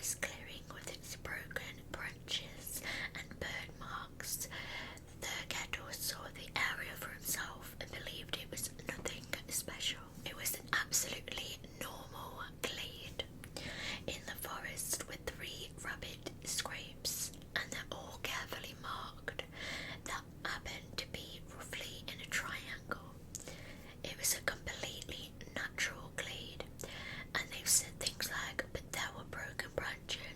this clearing with its broken branches and burn marks. The Gedor saw the area for himself and believed it was nothing special. It was an absolutely normal glade in the forest with 3 rabbit scrapes, and they're all carefully marked that happened to be roughly in a triangle. It was a completely natural glade, and they've said things like, but there were broken branches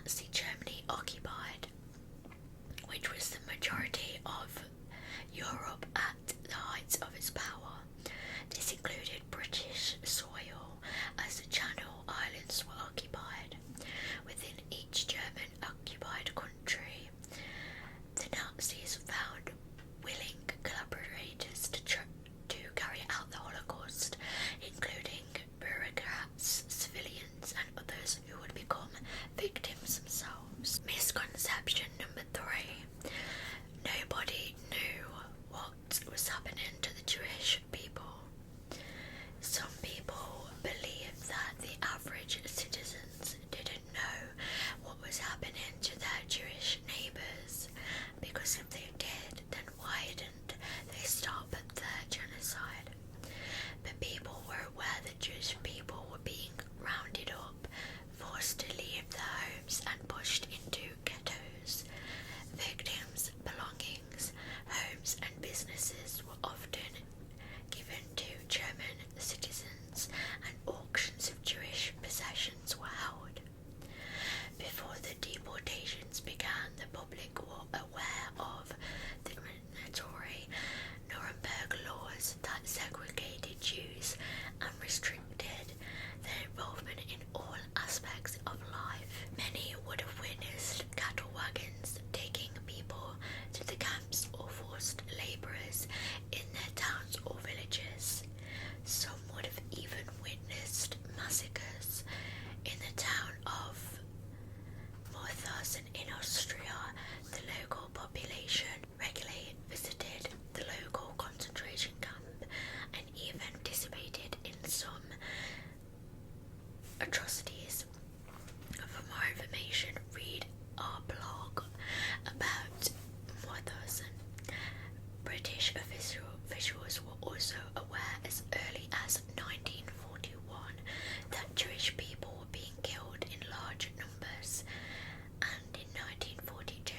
Nazi Germany occupied, which was the majority of Europe at the height of its power. This included British soil, as the Channel Islands were occupied. Within each German occupied country, the Nazis found willing collaborators to carry out the Holocaust, including bureaucrats, civilians, and others who would become victims themselves. Misconception number 3. Nobody knew what was happening to the Jewish people. Some people believe that the average citizens didn't know what was happening to their Jewish neighbours, because if they did, then why didn't they stop the genocide? But people were aware that Jewish people were being rounded up, forced to leave their homes and pushed into ghettos. Victims' belongings, homes and businesses were often given to German citizens, and auctions of Jewish possessions were held. Before the deportations began, the public were aware of the discriminatory Nuremberg laws that segregated Jews and restricted their involvement in all aspects of life. Many would have witnessed cattle wagons taking people to the camps or forced labourers in their towns or villages. Some would have even witnessed massacres in the town of Mauthausen in Austria. The local population regularly visited the local concentration camp and even participated in some atrocities. For more information, read our blog about Mauthausen. British officials were also aware as early as 1941 that Jewish people were being killed in large numbers, and in 1942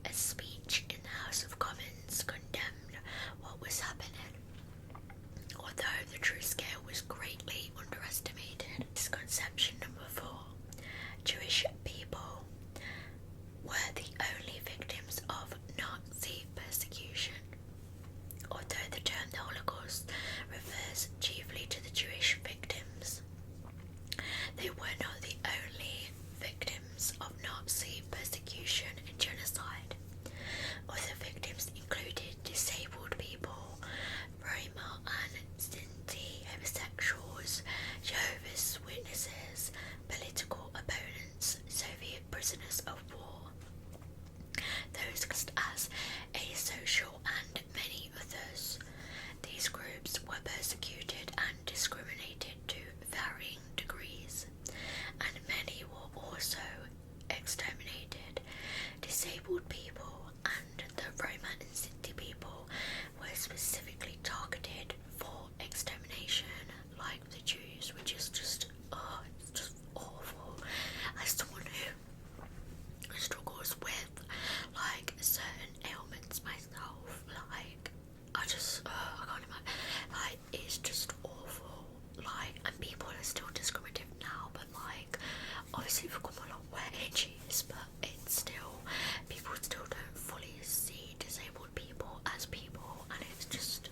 a speech in the House of Commons condemned what was happening, although the true scale was greatly underestimated. Misconception number 4. Jewish people were the only victims of Nazi persecution. Although the term the Holocaust refers chiefly to the Jewish victims, they were not the only victims of Nazi persecution and genocide. Other victims included disabled people, Roma and Sinti, homosexuals, Jehovah's Witnesses, political opponents, Soviet prisoners of war, those classed as asocial, and many others. These groups were persecuted and discriminated to varying degrees, and many were also exterminated. Disabled people and the Roma and Sinti people were specifically targeted for extermination, like the Jews, which is just, it's just awful. As someone who struggles with, like, certain ailments myself, like, I can't imagine, like, it's just awful, like, and people are still discriminative now, but, like, obviously we've come a long way in years, but it's still, people still don't fully see disabled people as people, and it's just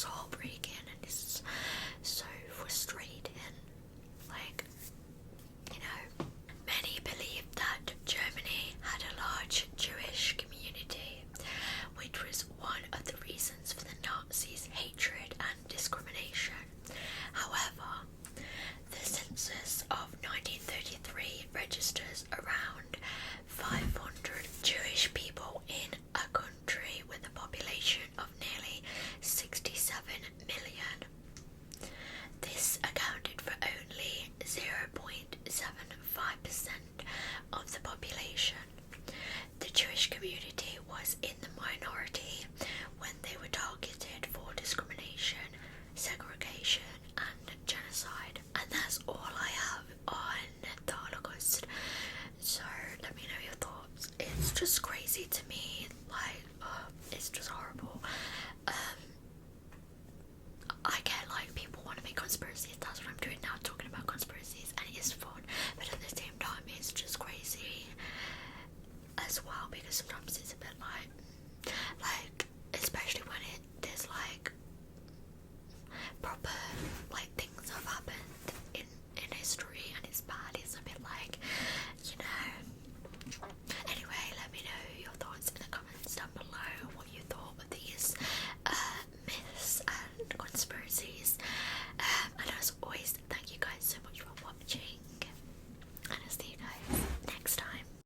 heartbreaking, and it's so frustrating, like, you know. Many believe that Germany had a large Jewish community, which was one of the reasons for the Nazis' hatred and discrimination. However, the census of 1933 registers around 500 Jewish people in a country with a population of nearly 67 million. This accounted for only 0.75% of the population. The Jewish community was in the minority when they were targeted for discrimination, segregation, and genocide. And that's all I have on the Holocaust. So let me know your thoughts. It's just crazy to